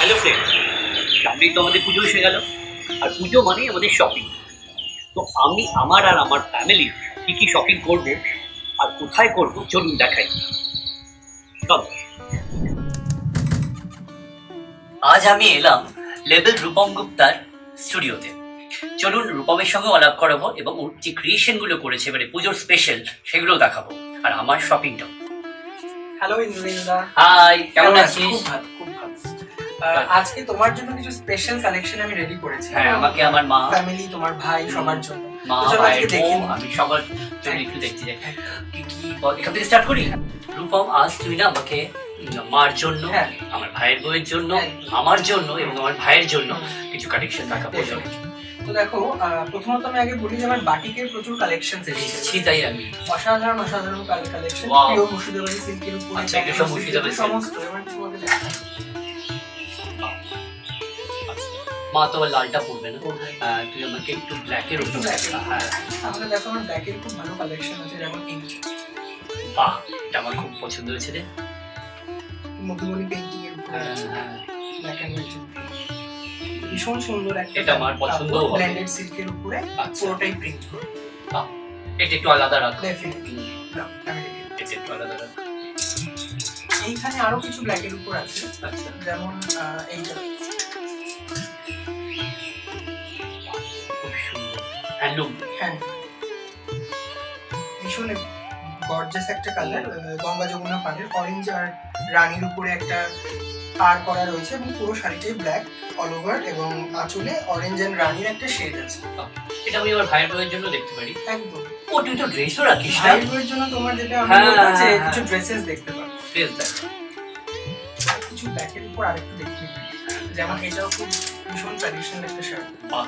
Hello friends, সামনেই তো আমাদের পুজো এসে গেল। আর পুজো মানেই আমাদের শপিং। তো আমি আমার আর আমার ফ্যামিলির কী কী শপিং করব আর কোথায় করব চলুন দেখাই। চলো, আজ আমি এলাম লেবেল রূপম গুপ্তার স্টুডিওতে। চলুন রূপমের সঙ্গে আলাপ করাবো এবং ওর যে ক্রিয়েশনগুলো করেছে এবারে পুজোর স্পেশাল সেগুলো দেখাবো আর আমার শপিংটাও। হ্যালো ইন্দ্রিন্দা, হাই, কেমন আছিস? খুব ভালো, খুব ভালো। আজকে তোমার জন্য কিছু স্পেশাল কালেকশন আমি রেডি করেছি। হ্যাঁ, আমাকে আমার মা, ফ্যামিলি, তোমার ভাই, সবার জন্য। মা, তো চলো ভাই, আজকে দেখি। আমি সবার জন্য একটু দেখতে যাই। কি কি এখান থেকে স্টার্ট করি। রূপম, আজ তুই না আমাকে মার জন্য, হ্যাঁ। আমার ভাইয়ের বউয়ের জন্য, হ্যাঁ। আমার জন্য এবং আমার ভাইয়ের জন্য কিছু কালেকশন দেখাবো। তো দেখো, প্রথমত আমি আগে বলি যে আমার বাটিকের প্রচুর কালেকশন এসেছে। তাই আমি অসাধারণ অসাধারণ কালেকশন। Wow. পিওর মুর্শিদাবাদী সিল্কের উপরে আচ্ছা, এগুলো সব মুর্শিদাবাদী সমস্ত। এবার তোমাকে দেখাই। মা তো আবার লালটা পড়বে না, পড়বে। তুই আমাকে একটু ব্ল্যাকের উপর Black-এর উপরে। হ্যাঁ। তাহলে দেখো আমার ব্ল্যাকের খুব ভালো কালেকশন আছে, যেমন এই বাহ, এটা আমার খুব পছন্দ হয়েছে রে। মধুবনী পেইন্টিং এর উপরে হ্যাঁ, হ্যাঁ। ব্ল্যাক এন্ড হোয়াইট ভীষণ সুন্দর একটা। এটা আমার পছন্দও হবে। ব্লেন্ডেড সিল্কের উপরে আচ্ছা। পুরোটাই প্রিন্ট করা। বাহ, এটা একটু আলাদা রাখ। ডেফিনেটলি। এটা একটু আলাদা রাখ। এইখানে আরো কিছু ব্ল্যাকের উপর আছে, আচ্ছা, যেমন এইটা খুব সুন্দর হ্যান্ডলুম। হ্যান্ড, ভীষণ গর্জাস একটা কালার। গঙ্গা যমুনা পাড়ের অরেঞ্জ আর রানীর উপরে একটা পার করা রয়েছে এবং পুরো শাড়িটাই ব্ল্যাক অল ওভার এবং আঁচলে অরেঞ্জ এন্ড রানীর একটা শেড আছে। এটা আমি আমার ভাইয়ের বউয়ের জন্য দেখতে পারি। একদম। ও, তুই তো ড্রেসও রাখিস না? ভাইয়ের বউয়ের জন্য তোমার যেটা আমি হ্যাঁ, বলবো যে হ্যাঁ, কিছু হ্যাঁ। ড্রেসেস দেখতে পাবো। ড্রেস দেখ। আর কিছু ব্ল্যাকের উপর আরেকটু দেখতে পাবো। যেমন এটাও খুব ভীষণ ট্র্যাডিশনাল একটা শাড়ি। বাহ,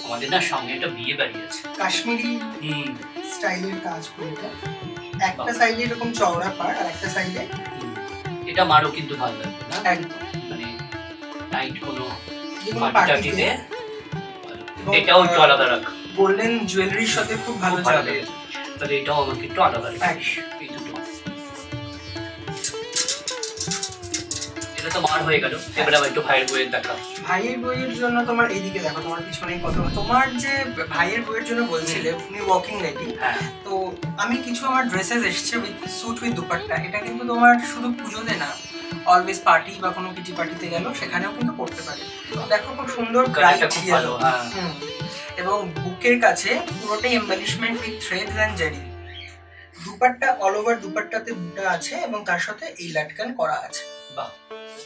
আমাদের না সামনে একটা বিয়ে বাড়ি আছে। কাশ্মীরি হুম, স্টাইলের কাজ করে এটা। একটা সাইডে এরকম চওড়া পাড় আর একটা সাইডে হুম। এটা মারও কিন্তু ভালো লাগবে না, একদম মানে নাইট কোনো যেকোনো পার্টি পার্টিতে টার্টিতে। এবং, এটাও একটু আলাদা রাখ। গোল্ডেন জুয়েলারির সাথে খুব ভালো খুব ভালো যাবে। লাগে। তাহলে এটাও আমাকে একটু আলাদা রাখিস। এই দুটো। এটা তো মার হয়ে গেল, এবারে আবার একটু ভাইয়ের বউয়ের দেখা। ভাইয়ের বইয়ের জন্য তোমার এইদিকে দেখো, তোমার পিছনেই কথা। তোমার যে ভাইয়ের বইয়ের জন্য বলছিলে উনি ওয়াকিং লেডি, হ্যাঁ, তো আমি কিছু আমার ড্রেসেস এসছে উইথ স্যুট উইথ দুপাট্টা। এটা কিন্তু তোমার শুধু পুজোতে না, অলওয়েজ পার্টি বা কোনো কিটি পার্টিতে গেল সেখানেও কিন্তু পড়তে পারে। দেখো খুব সুন্দর কালারটা ব্রাইট খুব ইয়েলো, ভালো। হ্যাঁ, এবং বুকের কাছে পুরোটাই এমবেলিশমেন্ট উইথ থ্রেডস এন্ড জারি। দুপাট্টা অল ওভার, দুপাট্টাতে বুটা আছে এবং তার সাথে এই লাটকান করা আছে। বাহ,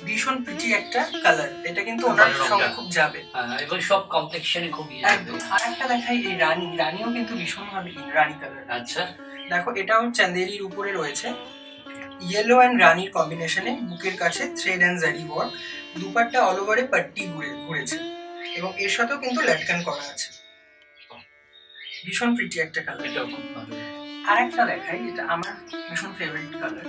ভীষণ প্রিটি একটা কালার। এটা কিন্তু ওনার ভালো সঙ্গে রঙটা। খুব যাবে। হ্যাঁ, এবং সব কমপ্লেক্সনে খুব ইয়ে একদম। আর একটা দেখাই, এই রানী, রানীও কিন্তু ভীষণ ভাবে রানী কালার। আচ্ছা, দেখো এটাও চান্দেরির উপরে রয়েছে, ইয়েলো অ্যান্ড রানীর কম্বিনেশনে, বুকের কাছে থ্রেড অ্যান্ড জারি ওয়ার্ক, দুপাট্টা অল ওভারে পাট্টি ঘুরেছে এবং এর সাথেও কিন্তু ল্যাটকান করা আছে। ভীষণ প্রিটি একটা কালার। এটাও খুব ভালো। আর একটা দেখাই, এটা আমার ভীষণ ফেভারিট কালার।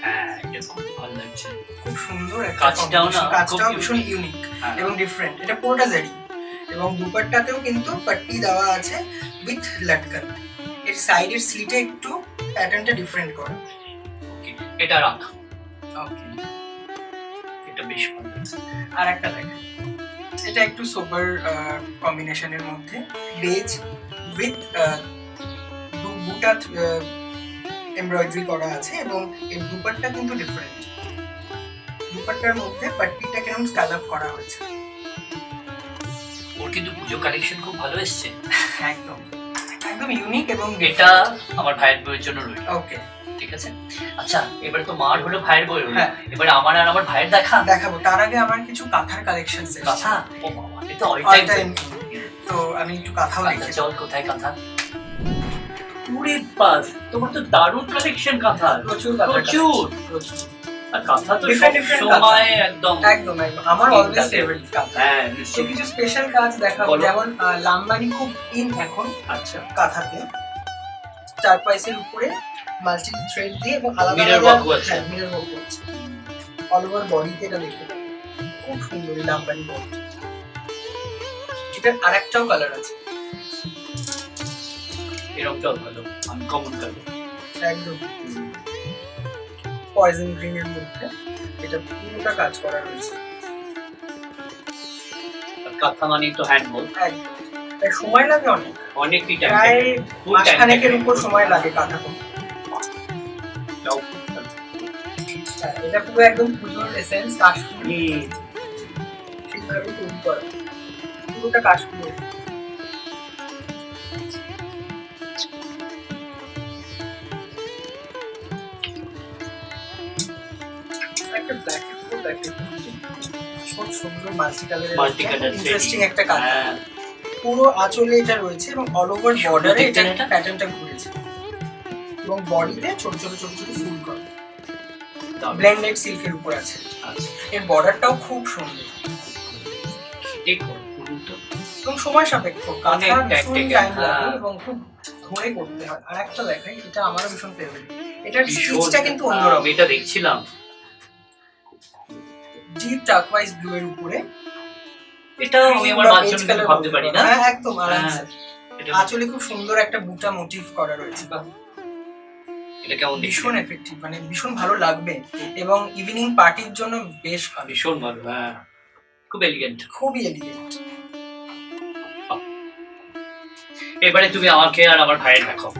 হ্যাঁ, এটা খুব ভালো লাগছে। খুব সুন্দর একটা কাজটাও না, combination, কাজটাও খুব ভীষণ ইউনিক হ্যাঁ। এবং ডিফারেন্ট। এটা পুরোটা জারি এবং দুপাট্টাতেও কিন্তু পাট্টি দেওয়া আছে উইথ লাটকান। এর সাইডের স্লিটে একটু প্যাটার্নটা ডিফারেন্ট করা। ওকে, এটা রাখ। ওকে। এটা বেশ ভালো লাগছে। আর একটা দেখেন, এটা একটু সোবার কম্বিনেশনের মধ্যে, বেজ উইথ বুটা এমব্রয়ডারি করা আছে এবং এর দুপাট্টা কিন্তু ডিফারেন্ট। দুপাট্টার মধ্যে পাট্টিটা কেমন স্ক্যালপ করা হয়েছে। ওর কিন্তু পুজো কালেকশন খুব ভালো এসছে। একদম একদম ইউনিক এবং এটা আমার ভাইয়ের বউয়ের জন্য রইল। ওকে, ঠিক আছে। আচ্ছা, এবারে তো মার হলো, ভাইয়ের বউয়ের হলো, হ্যাঁ। এবারে আমার আর আমার ভাইয়ের দেখা। দেখাবো। তার আগে আমার কিছু কাঁথার কালেকশন কথা, ও বাবা, এটা অল All টাইম। time। তো আমি একটু কাঁথাও আচ্ছা, লিখেছি। চল, কোথায় কথা? পুরে পাস, তোমার তো দারুণ কালেকশন কথা। প্রচুর কাঁথার প্রচুর। প্রচুর। আর কথা তো Different সব different সময় একদম। একদম একদম আমার ঠিক অলওয়েজ আছে। ফেভারিট কাঁথা। হ্যাঁ, তো নিশ্চয়ই। কিছু স্পেশাল কাজ দেখাবো, বলো। যেমন লাম্বানি খুব ইন এখন আচ্ছা, কাঁথাতে। চারপাইসের উপরে মাল্টি থ্রেড দিয়ে এবং আলাদা Mirror আলাদা work আছে। মিরর ওয়ার্ক আছে। অল ওভার বডিতে এটা দেখতে পাবেন। খুব সুন্দর এই লাম্বানি বডি। এটার আরেকটাও কালার আছে। এরকমটাও ভালো, আমি কমন কালো। একদম পয়জন গ্রিন এর মধ্যে এটা পুরোটা কাজ করা রয়েছে। কাঁথা মানে তো হ্যান্ডবল, একদম। তাই সময় লাগে অনেক, অনেকই প্রায় টাইম, মাসখানেকের উপর সময় লাগে কাঁথা করতে। এটা পুরো একদম পুজোর এসেন্স, কাশফুল ঠিকভাবে তৈরি করা, পুরোটা কাশফুল। একটা ব্ল্যাক খুব সুন্দর মাল্টি কালারের ইন্টারেস্টিং একটা কাঁথা। পুরো আঁচলে এটা রয়েছে এবং অল ওভার বর্ডারে এটা প্যাটার্নটা ঘুরেছে এবং বডিতে ছোট ছোট ছোট ছোট ফুল করা ব্লেন্ডেড সিল্কের উপর আছে। এর বর্ডারটাও খুব সুন্দর এবং সময় সাপেক্ষ, কাঁথা ভীষণ টাইম লাগে এবং খুব ধরে করতে হয়। আর একটা দেখাই, এটা আমারও ভীষণ ফেভারিট, এটার স্টিচটা কিন্তু অন্যরকম। এটা দেখছিলাম ডিপ টার্কোয়াইজ ব্লু এর উপরে, এটা আমি আমার বাচ্চার জন্য ভাবতে পারি না। হ্যাঁ একদম আরামসে। আঁচলে খুব সুন্দর একটা বুটা মোটিভ করা রয়েছে, এটা কেমন ভীষণ এফেক্টিভ, মানে ভীষণ ভালো লাগবে এবং ইভিনিং পার্টির জন্য বেশ ভালো, ভীষণ ভালো। হ্যাঁ খুব এলিগেন্ট, খুবই এলিগেন্ট। এবারে তুমি আমাকে আর আমার ভাইয়ের দেখাও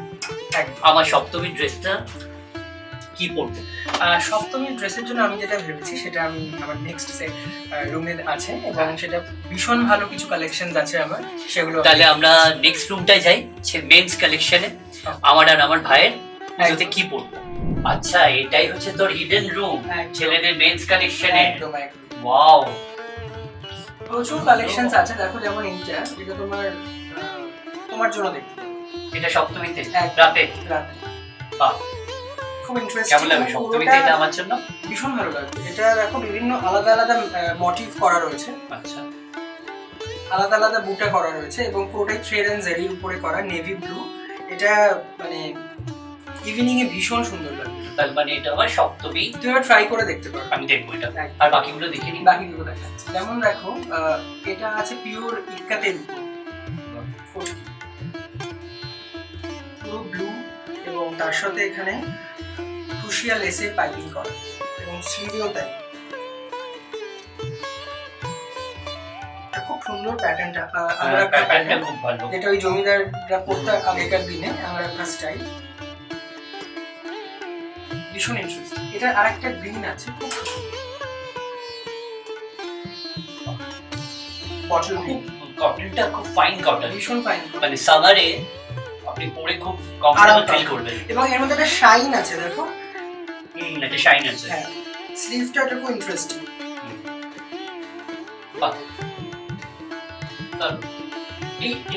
আমার সপ্তমী ড্রেসটা কি পরবো। সপ্তমীর ড্রেসের জন্য আমি যেটা ভেবেছি সেটা আমি আমার নেক্সট রুমে আছে এবং সেটা ভীষণ ভালো কিছু কালেকশনস আছে আমার, সেগুলো তাহলে আমরা নেক্সট রুমটায় যাই, সে মেন্স কালেকশনে আমার আর আমার ভাইয়ের পুজোতে কি পরবো। আচ্ছা এটাই হচ্ছে তোর হিডেন রুম ছেলেদের মেন্স কালেকশনে। একদম একদম ওয়াও, প্রচুর কালেকশনস আছে। দেখো যেমন এইটা, এটা তোমার জন্য দেখতে, এটা সপ্তমীতে রাতে রাতে বাহ খুব ইন্টারেস্টিং। কেমন লাগবে সপ্তমীতে এটা আমার জন্য? ভীষণ ভালো লাগবে। এটা দেখো বিভিন্ন আলাদা আলাদা মোটিভ করা রয়েছে, আচ্ছা আলাদা আলাদা বুটা করা রয়েছে এবং পুরোটাই থ্রেড এন্ড জেরির উপরে করা, নেভি ব্লু। এটা মানে ইভিনিং এ ভীষণ সুন্দর লাগবে। তার মানে এটা আমার সপ্তমী, তুমি ট্রাই করে দেখতে পারো। আমি দেখবো এটা, আর বাকিগুলো দেখে নিই। বাকিগুলো দেখাচ্ছি, যেমন দেখো এটা আছে পিওর ইক্কাতের উপর, পুরো ব্লু এবং তার সাথে এখানে ক্রুশিয়া লেসের পাইপিং করা এবং স্লিভেও তাই। খুব সুন্দর প্যাটার্নটা, প্যাটার্নটা খুব ভালো, যেটা ওই জমিদাররা পড়তো আগেকার দিনে, আমার একটা স্টাইল ভীষণ ইন্টারেস্টিং। এটার আরেকটা গ্রিন আছে, খুব বটল গ্রিন, কটনটা খুব ফাইন কটন, ভীষণ ফাইন, মানে সামারে আপনি পরে খুব কমফোর্টেবল ফিল করবেন। এবং এর মধ্যে একটা শাইন আছে, দেখো একটা শাইন আছে। হ্যাঁ স্লিভটা এটা খুব ইন্টারেস্টিং। বাহ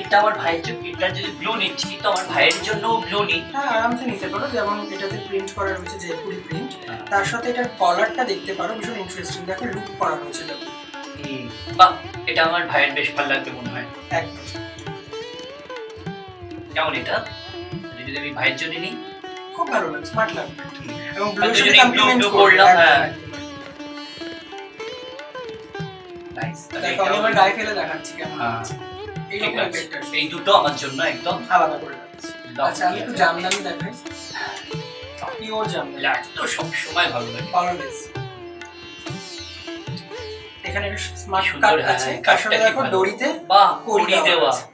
এটা আমার ভাইয়ের জন্য, এটা যদি ব্লু নিচ্ছি তো আমার ভাইয়ের জন্য ব্লু নিই। হ্যাঁ আরামসে নিতে পারো, যেমন এটাতে প্রিন্ট করা রয়েছে জয়পুরি প্রিন্ট, তার সাথে এটার কলারটা দেখতে পারো ভীষণ ইন্টারেস্টিং, দেখো লুক করা রয়েছে। বাহ এটা আমার ভাইয়ের বেশ ভালো লাগবে মনে হয়। একদম কেমন এটা যদি আমি ভাইয়ের জন্য নিই? খুব ভালো লাগবে, স্মার্ট লাগবে এবং ব্লু যদি সাথে কমপ্লিমেন্ট ব্লু করলাম। হ্যাঁ নাইস, দেখো আমি আমার গায়ে ফেলে দেখাচ্ছি কেমন আছে। এই দুটো আমার জন্য একদম আলাদা করে রাখছি। আচ্ছা আমি একটু জামদানি দেখাই, পিওর জামদানি, ব্ল্যাক তো সব সময় ভালো লাগে অলওয়েজ। এখানে একটা স্মার্ট সুন্দর কাট আছে, তার সাথে দেখো দড়িতে বাহ কড়ি কড়ি দেওয়া, আছে।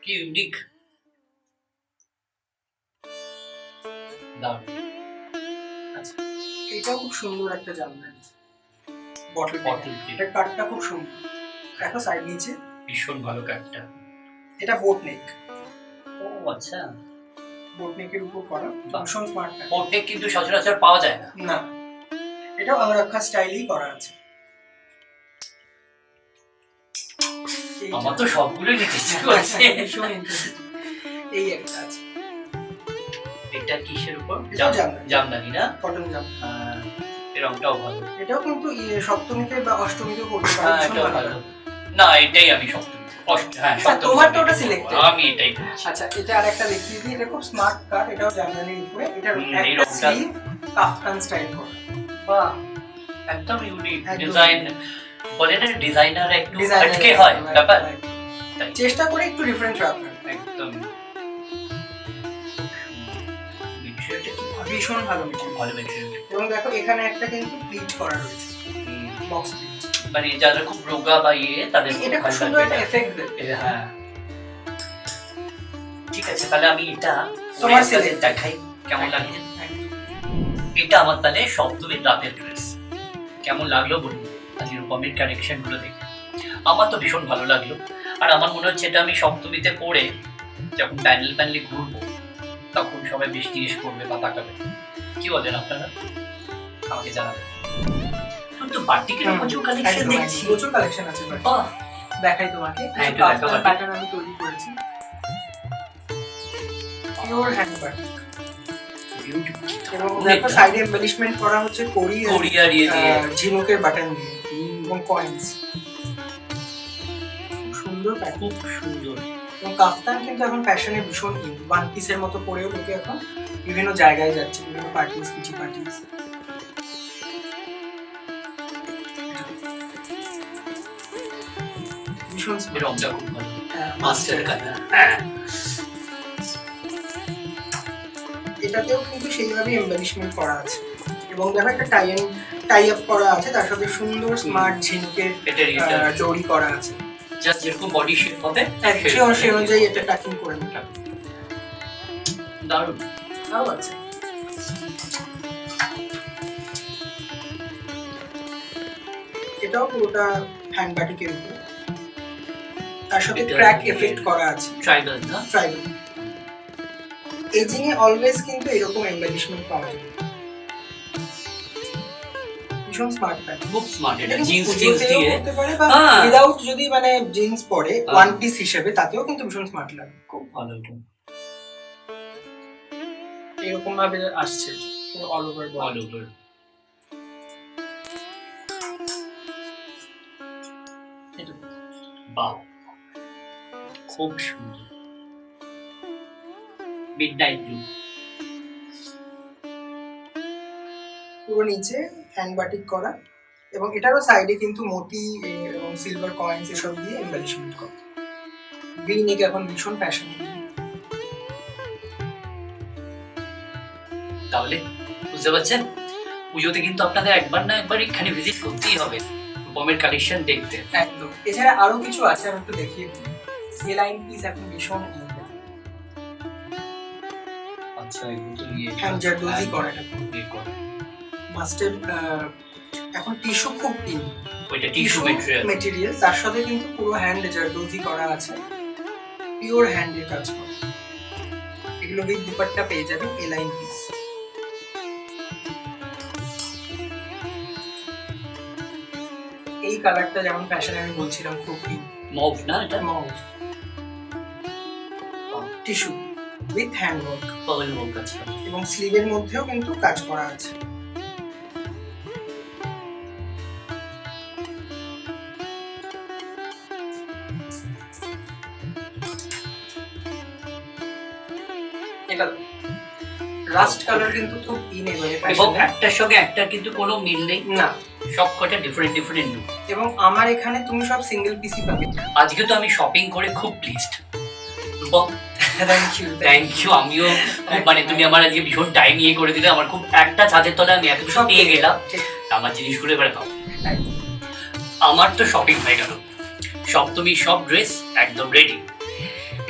কি ইউনিক, দারুণ। আচ্ছা এটাও খুব সুন্দর একটা জামদানি, বটল বটল, এটা কাটটা খুব সুন্দর, দেখো সাইড নিচে ভীষণ ভালো কাটটা। এটা বোট নেক, ও আচ্ছা বোট নেকের উপর করা, ভীষণ স্মার্ট। বোট নেক কিন্তু সচরাচর পাওয়া যায় না। না এটাও আংরাক্ষা স্টাইলই করা আছে। আমার তো সবগুলো নিতে ইচ্ছে করছে। ভীষণ ইন্টারেস্টিং। এই একটা আছে, এটা কিসের উপর? এটাও জামদানি, জামদানি না, কটন জামদানি। এই রংটাও ভালো। এটাও কিন্তু সপ্তমীতে বা অষ্টমীতে করতে পারো, হ্যাঁ ভীষণ এটাও ভালো ভালো। না এটাই আমি সপ্তমী, হ্যাঁ সপ্তমী তোমার তো ওটা সিলেক্টেড, আমি এটাই করছি। আচ্ছা এটা আরেকটা দেখিয়ে দিই, এটা খুব স্মার্ট কাট, এটাও জামদানির উপরে, এটার এই একটা রংটা স্লিভ কাফতান স্টাইল করা। বাহ একদম ইউনিক ডিজাইন, বলে না ডিজাইনার একটু ডিজাইনার আটকে হয় ব্যাপার, চেষ্টা করে একটু ডিফারেন্ট রাখার। একদম মেটেরিয়ালটা কি ভীষণ ভালো মেটেরিয়াল, ভালো মেটেরিয়াল। এবং দেখো এখানে একটা কিন্তু প্লিট করা রয়েছে, বক্স প্রিন্ট। মানে যারা খুব রোগা বা তাদের এটা খুব সুন্দর একটা এফেক্ট দেবে। হ্যাঁ ঠিক আছে, তাহলে আমি এটা তোমার সেলের দেখাই কেমন লাগে। এটা আমার তাহলে সপ্তমীর রাতের ড্রেস। কেমন লাগলো বলুন আজকে রূপমের কালেকশন গুলো দেখে? আমার তো ভীষণ ভালো লাগলো। আর আমার মনে হচ্ছে এটা আমি সপ্তমীতে পরে যখন প্যানেলে ঘুরবো তখন সবাই বেশ জিজ্ঞেস করবে বা তাকাবে। কি বলেন আপনারা? আমাকে জানাবেন। তো বাটিকের প্রচুর কালেকশন দেখছি। প্রচুর কালেকশন আছে ভাই। বাহ, দেখাই তোমাকে। হ্যাঁ, একটু কাফতান দেখাও বাটিক। প্যাটার্ন আমি তৈরি করেছি। Pure hand batik. বিউটিফুল। এবং দেখো সাইডে এমবেলিশমেন্ট করা হচ্ছে কোরিয়ার দিয়ে ঝিনুকের বাটন দিয়ে এবং কয়েন্স। সুন্দর প্যাটার্ন, খুব সুন্দর। এবং কাফতান কিন্তু এখন ফ্যাশনে ভীষণ ইন। ওয়ান পিসের মতো পরেও লোকে এখন বিভিন্ন জায়গায় যাচ্ছে, বিভিন্ন পার্টিস, কিটি পার্টিস। ভীষণ রংটা খুব ভালো, মাস্টার মাস্টার কালার। হ্যাঁ, এটাতেও কিন্তু সেইভাবে এমবেলিশমেন্ট করা আছে। এবং দেখো একটা টাই আপ করা আছে, তার সাথে সুন্দর স্মার্ট ঝিনুকের এটা জড়ি করা আছে। জাস্ট যেরকম বডি শেপ হবে সেই অনুযায়ী এটা প্যাকিং করে নিতে হবে। দারুণ। তাও আছে। এটাও পুরোটা হ্যান্ড বাটিকের উপর, তার সাথে ক্র্যাক এফেক্ট করা আছে। ট্রাইবাল না? ট্রাইবাল। এজিং এ অলওয়েজ কিন্তু এরকম এমবেলিশমেন্ট পাওয়া যায়। ভীষণ স্মার্ট প্যাটার্ন। খুব স্মার্ট। এটা জিন্স দিয়ে করতে পারে বা উইদাউট যদি মানে জিন্স পরে ওয়ান পিস হিসেবে তাতেও কিন্তু ভীষণ স্মার্ট লাগে। খুব ভালো। এটা এরকম ভাবে আসছে অল ওভার অল ওভার। বাহ, খুব সুন্দর। Midnight blue. পুরো নিচে হ্যান্ড বাটিক করা, এবং এটারও সাইডে কিন্তু মোতি এবং সিলভার কয়েন্স এসব দিয়ে এমবেলিশমেন্ট করা। ভি নেক এখন ভীষণ ফ্যাশনেবল। তাহলে বুঝতে পারছেন, পুজোতে কিন্তু আপনাদের একবার না একবার এখানে ভিজিট করতেই হবে রূপমের কালেকশন দেখতে। একদম। এছাড়া আরো কিছু আছে, আমি একটু দেখিয়ে দিই। এই লাইন পিস এখন ভীষণ আচ্ছা, এগুলো হ্যান্ড জারদোজি করা, এটা মাস্টার এখন টিস্যু খুব ইন। ওইটা টিস্যু মেটেরিয়াল, তার সাথে কিন্তু পুরো হ্যান্ড জারদোজি করা আছে, পিওর হ্যান্ডের কাজ করা। এগুলো উইথ দুপাট্টা পেয়ে যাবেন এ লাইন পিস। এই কালারটা যেমন ফ্যাশন আমি বলছিলাম খুব ইন। মভ না? এটা mauve tissue with hand work, pearl work আছে, এবং স্লিভের মধ্যেও কিন্তু কাজ করা আছে। এটা রাস্ট কালার কিন্তু খুব ইন এবারে এবং ফ্যাশনে। একটার সঙ্গে একটা কিন্তু কোনো মিল নেই না, সব কটা ডিফারেন্ট ডিফারেন্ট লুক। এবং আমার এখানে তুমি সব সিঙ্গেল পিসই পাবে। আজকে তো আমি শপিং করে খুব প্লিজড। Rupam, thank you. আমিও মানে তুমি আমার আজকে ভীষণ টাইম নিয়ে করে দিলে। আমার খুব একটা ছাদের তলায় আমি এত কিছু পেয়ে গেলাম। আমার জিনিসগুলো এবারে পাবো। আমার তো শপিং হয়ে গেল, সপ্তমী সব ড্রেস একদম রেডি।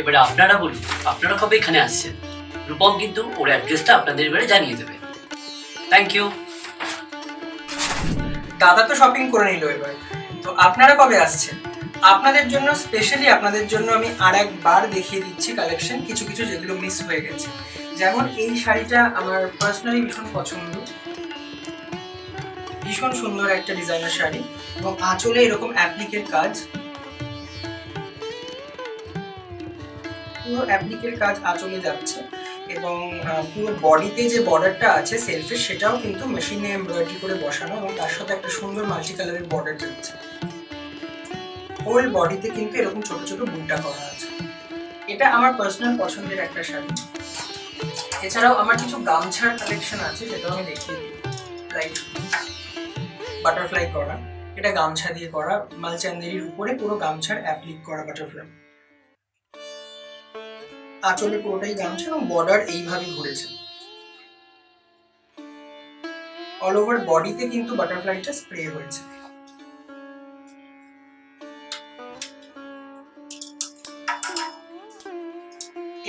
এবারে আপনারা বলুন, আপনারা কবে এখানে আসছেন? রূপম কিন্তু ওর অ্যাড্রেসটা আপনাদের এবারে জানিয়ে দেবে। Thank you. দাদা তো শপিং করে নিল, এবার তো আপনারা কবে আসছেন? আপনাদের জন্য স্পেশালি আপনাদের জন্য আমি আর একবার দেখিয়ে দিচ্ছি কালেকশন, কিছু কিছু যেগুলো মিস হয়ে গেছে। যেমন এই শাড়িটা আমার পার্সোনালি ভীষণ পছন্দ, ভীষণ সুন্দর একটা ডিজাইনার শাড়ি, এবং আঁচলে এরকম অ্যাপ্লিকের কাজ, পুরো অ্যাপ্লিকের কাজ আঁচলে যাচ্ছে, এবং পুরো বডিতে যে বর্ডারটা আছে সেলফের সেটাও কিন্তু মেশিনে এমব্রয়ডারি করে বসানো, এবং তার সাথে একটা সুন্দর মাল্টি কালারের বর্ডার যাচ্ছে। হোল বডিতে কিন্তু এরকম ছোট ছোট বুটা করা আছে। এটা আমার পার্সোনাল পছন্দের একটা শাড়ি। এছাড়াও আমার কিছু গামছার কালেকশন আছে, সেটাও আমি দেখিয়ে দিই। লাইক বাটারফ্লাই করা, এটা গামছা দিয়ে করা, মালচান্দেরির উপরে পুরো গামছার অ্যাপ্লিক করা বাটারফ্লাই। আঁচলে পুরোটাই গামছা এবং বর্ডার এইভাবে ঘুরেছে। অল ওভার বডিতে কিন্তু বাটারফ্লাইটা স্প্রে হয়েছে।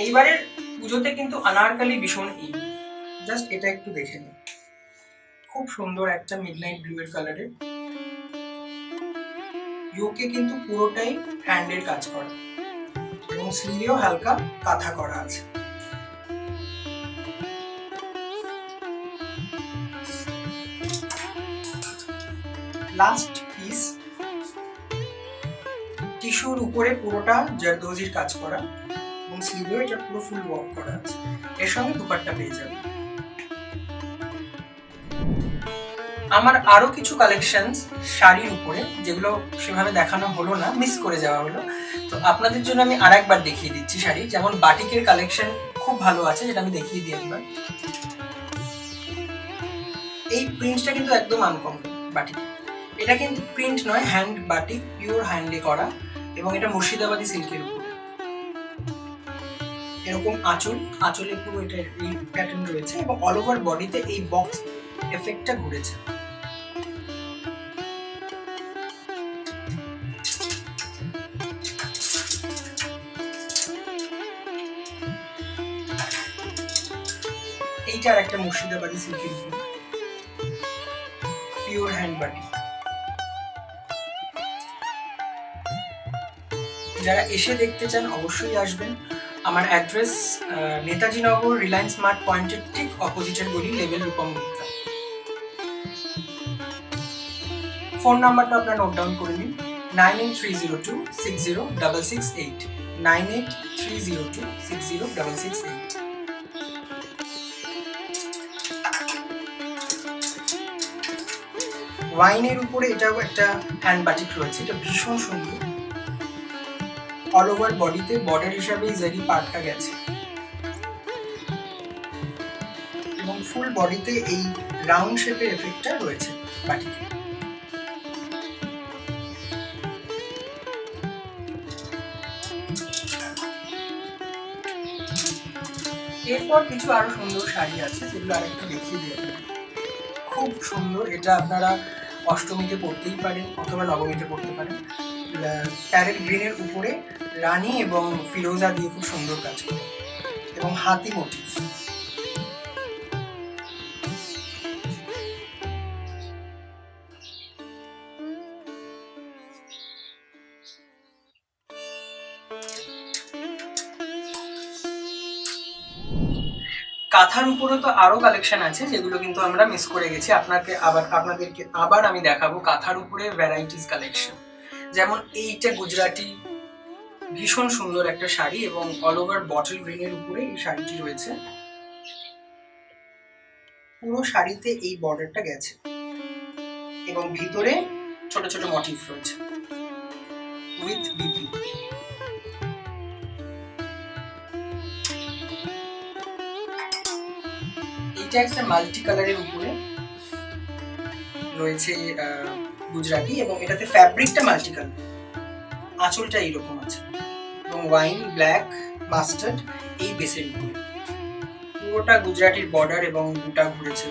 এইবারের পুজোতে কিন্তু আনারকলি ভীষণ জাস্ট এটা একটু দেখে নিন, খুব সুন্দর একটা মিডনাইট ব্লু এর কালারের। ইয়োকে কিন্তু পুরোটাই হ্যান্ডের কাজ করা এবং স্লিভেও হালকা কাঁথা করা আছে। লাস্ট পিস, টিস্যুর উপরে পুরোটা জারদোজির কাজ করা এবং স্লিভেও এটা পুরো ফুল ওয়ার্ক করা আছে। এর সঙ্গে দুপাট্টা পেয়ে যাবে। আমার আরো কিছু কালেকশনস শাড়ির উপরে, যেগুলো সেভাবে দেখানো হলো না, মিস করে যাওয়া হলো, তো আপনাদের জন্য আমি আরেকবার দেখিয়ে দিচ্ছি শাড়ি। যেমন বাটিকের কালেকশন খুব ভালো আছে, যেটা আমি দেখিয়ে দিই একবার। এই প্রিন্টটা কিন্তু একদম আনকমন বাটিক। এটা কিন্তু প্রিন্ট নয়, হ্যান্ড বাটিক, পিওর হ্যান্ডে করা, এবং এটা মুর্শিদাবাদী সিল্কের উপরে। এরকম আঁচলে পুরো এটা এই প্যাটার্ন রয়েছে এবং অল ওভার বডিতে এই বক্স এফেক্টটা ঘুরেছে। এইটার একটা মুর্শিদাবাদী সিল্কের উপরে পিওর হ্যান্ড বাটিক। যারা এসে দেখতে চান অবশ্যই আসবেন। আমার address Netaji Nagar, Reliance smart পয়েন্টের ঠিক অপোজিটের গলি, লেভেল রূপম গুপ্তা। ফোন নাম্বারটা আপনারা নোট ডাউন করে নিন, 9830260668, 9830260668। ওয়াইনের উপরে এটাও একটা হ্যান্ড বাটিক রয়েছে, এটা ভীষণ সুন্দর। অল ওভার বডিতে বর্ডার হিসাবে জারি পার্টটা গেছে এবং ফুল বডিতে এই রাউন্ড শেপের এফেক্টটা রয়েছে বাটিকে। এরপর কিছু আরো সুন্দর শাড়ি আছে, যেগুলো আরেকটু দেখিয়ে দিই। খুব সুন্দর, এটা আপনারা অষ্টমীতে পরতেই পারেন অথবা নবমীতে পরতে পারেন। প্যারেট গ্রিনের উপরে রানী এবং ফিরোজা দিয়ে খুব সুন্দর কাজ করে এবং হাতি মোটিভ। কাঁথার উপরে তো আরো কালেকশন আছে, যেগুলো কিন্তু আমরা মিস করে গেছি। আপনাদেরকে আবার আমি দেখাবো কাঁথার উপরে ভ্যারাইটিস কালেকশন। যেমন এইটা গুজরাটি ভীষণ সুন্দর একটা শাড়ি এবং অল ওভার বটল গ্রিনের উপরে এই শাড়িটি রয়েছে। পুরো শাড়িতে এই বর্ডারটা গেছে এবং ভিতরে ছোট ছোট মোটিভ রয়েছে উইথ বিপি। এইটা একটা মাল্টি কালারের উপরে রয়েছে গুজরাটি এবং এটাতে ফ্যাব্রিকটা মাল্টি কালার, আঁচলটা এইরকম আছে এবং ওয়াইন, ব্ল্যাক, মাস্টার্ড এই বেসের উপরে পুরোটা গুজরাটির বর্ডার এবং বুটা ঘুরেছে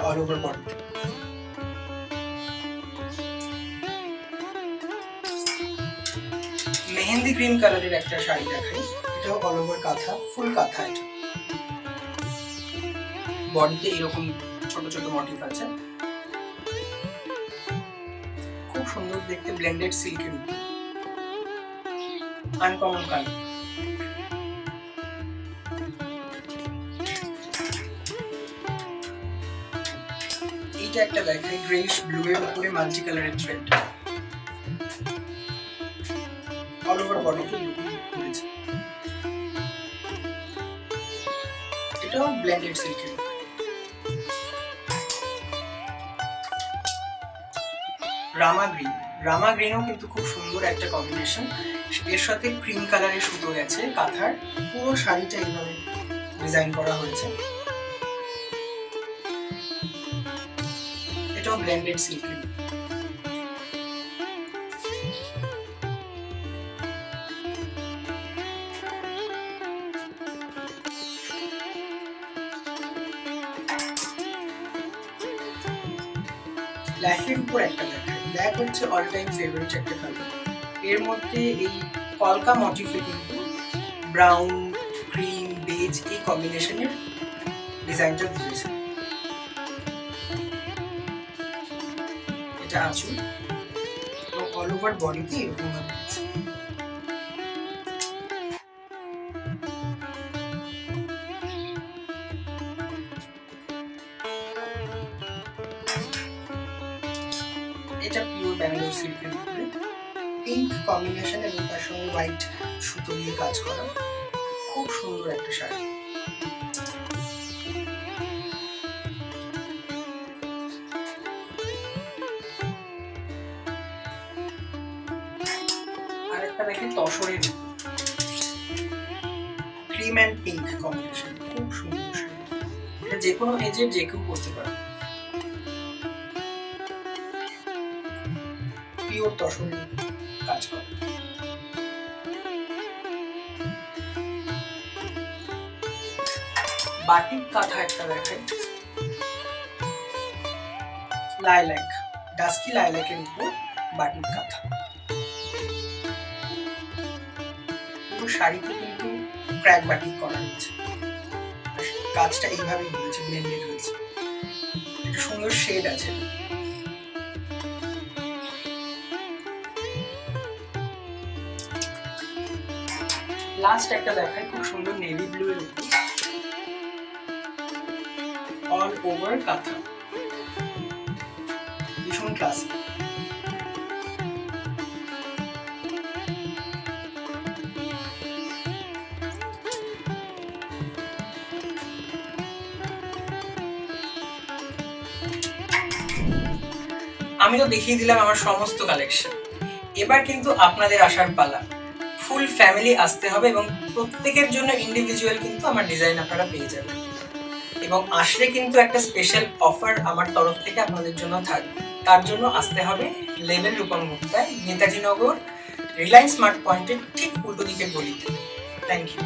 all over body. Mehendi green কালারের একটা শাড়ি দেখাই, এটাও অল ওভার কাঁথা, ফুল কাঁথা। এটা বডিতে এরকম ছোট ছোট মোটিভ আছে, খুব সুন্দর দেখতে, ব্লেন্ডেড সিল্কের উপর, আনকমন কালার। এইটা একটা দেখাই, গ্রেইশ ব্লু এর উপরে মাল্টি কালারের থ্রেড, অল ওভার বডিতে ঘুরেছে। এটাও ব্লেন্ডেড সিল্কের। রামা গ্রিনও কিন্তু খুব সুন্দর একটা কম্বিনেশন। এর সাথে ক্রিম কালারের সুতো গেছে কাঁথার, পুরো শাড়িটা এইভাবে ডিজাইন করা হয়েছে। এটাও ব্লেন্ডেড সিল্কের। ব্ল্যাকের উপর একটা দেখায়, ব্ল্যাক হচ্ছে অল টাইম ফেভারিট একটা কালার। এর মধ্যে এই কলকা মোটিফে কিন্তু ব্রাউন, ক্রিম বেজ এই কম্বিনেশনের ডিজাইনটা দিয়েছে। এটা আঁচল এবং অল ওভার বডিতে এরকম ভাবে দিয়েছে। এটা পিওর ব্যাঙ্গালোর সিল্কের উপরে পিঙ্ক কম্বিনেশন এবং তার সঙ্গে হোয়াইট সুতো দিয়ে কাজ করা, খুব সুন্দর একটা শাড়ি। আরেকটা দেখেন তসরের ক্রিম অ্যান্ড পিঙ্ক কম্বিনেশন, খুব সুন্দর শাড়ি। এটা যে কোনো এজের যে কেউ পরতে পারে। পিওর তসরের কাজ করে। বাটিক কাঁথা একটা দেখাই, লাইল্যাক, ডাস্কি লাইল্যাকের উপর বাটিক কাঁথা। পুরো শাড়িতে কিন্তু ক্র্যাক বাটিক করা হয়েছে, কাজটা এইভাবেই হয়েছে, ব্লেন্ডেড হয়েছে। একটা সুন্দর শেড আছে। লাস্ট একটা দেখাই, খুব সুন্দর নেভি ব্লু এর উপর অল ওভার কাঁথা, ভীষণ ক্লাসিক। আমি তো দেখিয়ে দিলাম আমার সমস্ত কালেকশন, এবার কিন্তু আপনাদের আসার পালা। ফুল ফ্যামিলি আসতে হবে এবং প্রত্যেকের জন্য ইন্ডিভিজুয়াল কিন্তু আমার ডিজাইন আপনারা পেয়ে যাবেন। এবং আসলে কিন্তু একটা স্পেশাল অফার আমার তরফ থেকে আপনাদের জন্য থাকবে। তার জন্য আসতে হবে লেভেল রূপম গুপ্তায়, নেতাজি নগর, রিলায়েন্স স্মার্ট পয়েন্টের ঠিক উল্টো দিকের গলিতে। Thank you.